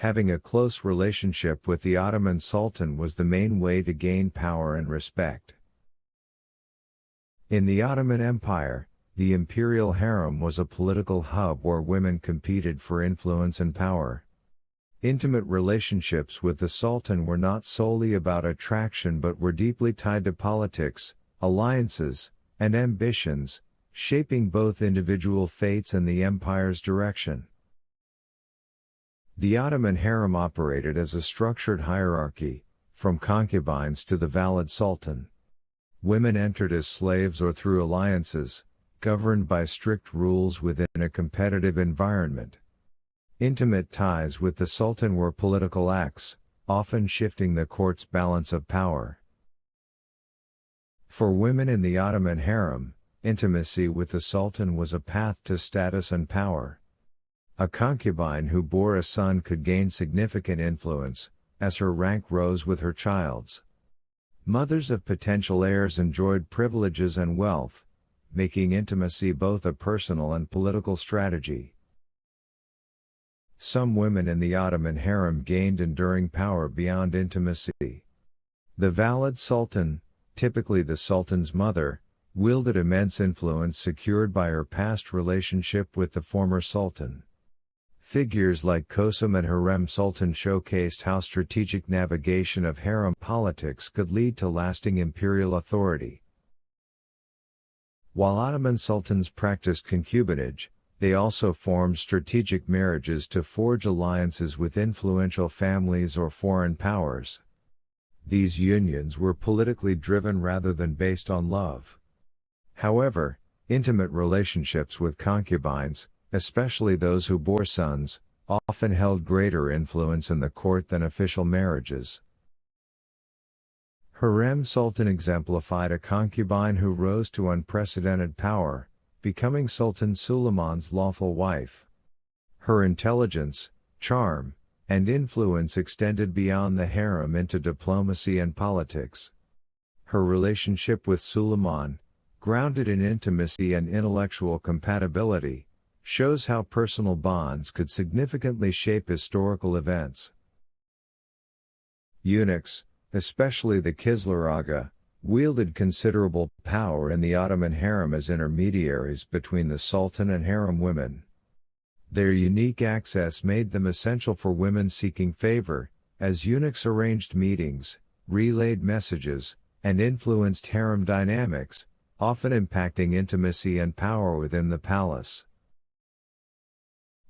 Having a close relationship with the Ottoman Sultan was the main way to gain power and respect. In the Ottoman Empire, the imperial harem was a political hub where women competed for influence and power. Intimate relationships with the Sultan were not solely about attraction but were deeply tied to politics, alliances, and ambitions, shaping both individual fates and the empire's direction. The Ottoman harem operated as a structured hierarchy, from concubines to the valid sultan. Women entered as slaves or through alliances, governed by strict rules within a competitive environment. Intimate ties with the sultan were political acts, often shifting the court's balance of power. For women in the Ottoman harem, intimacy with the sultan was a path to status and power. A concubine who bore a son could gain significant influence, as her rank rose with her child's. Mothers of potential heirs enjoyed privileges and wealth, making intimacy both a personal and political strategy. Some women in the Ottoman harem gained enduring power beyond intimacy. The valid sultan, typically the sultan's mother, wielded immense influence secured by her past relationship with the former sultan. Figures like Qasem and Hurrem Sultan showcased how strategic navigation of harem politics could lead to lasting imperial authority. While Ottoman sultans practiced concubinage, they also formed strategic marriages to forge alliances with influential families or foreign powers. These unions were politically driven rather than based on love. However, intimate relationships with concubines, especially those who bore sons, often held greater influence in the court than official marriages. Hurrem Sultan exemplified a concubine who rose to unprecedented power, becoming Sultan Suleiman's lawful wife. Her intelligence, charm, and influence extended beyond the harem into diplomacy and politics. Her relationship with Suleiman, grounded in intimacy and intellectual compatibility, shows how personal bonds could significantly shape historical events. Eunuchs, especially the Kisler Aga, wielded considerable power in the Ottoman harem as intermediaries between the sultan and harem women. Their unique access made them essential for women seeking favor, as eunuchs arranged meetings, relayed messages, and influenced harem dynamics, often impacting intimacy and power within the palace.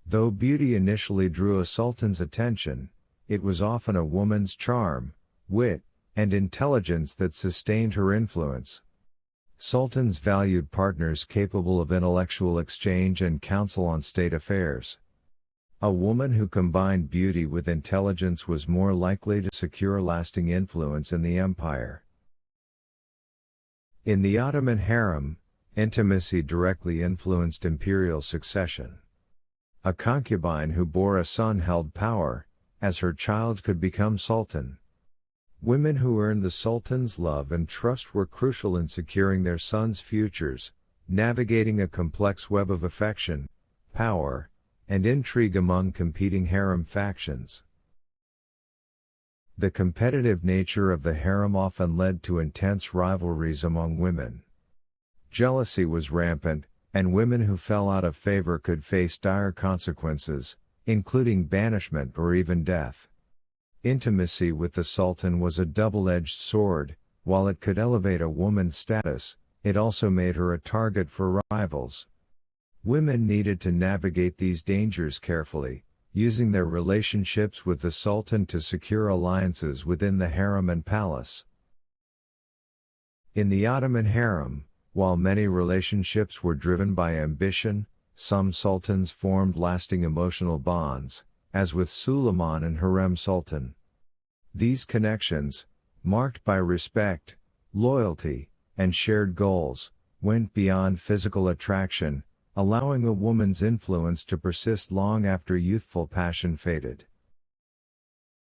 Though beauty initially drew a sultan's attention, it was often a woman's charm, wit, and intelligence that sustained her influence. Sultans valued partners capable of intellectual exchange and counsel on state affairs. A woman who combined beauty with intelligence was more likely to secure lasting influence in the empire. In the Ottoman harem, intimacy directly influenced imperial succession. A concubine who bore a son held power, as her child could become sultan. Women who earned the sultan's love and trust were crucial in securing their sons' futures, navigating a complex web of affection, power, and intrigue among competing harem factions. The competitive nature of the harem often led to intense rivalries among women. Jealousy was rampant, and women who fell out of favor could face dire consequences, including banishment or even death. Intimacy with the sultan was a double-edged sword. While it could elevate a woman's status, it also made her a target for rivals. Women needed to navigate these dangers carefully, using their relationships with the sultan to secure alliances within the harem and palace. In the Ottoman harem, while many relationships were driven by ambition, some sultans formed lasting emotional bonds, as with Suleiman and Hurrem Sultan. These connections, marked by respect, loyalty, and shared goals, went beyond physical attraction, allowing a woman's influence to persist long after youthful passion faded.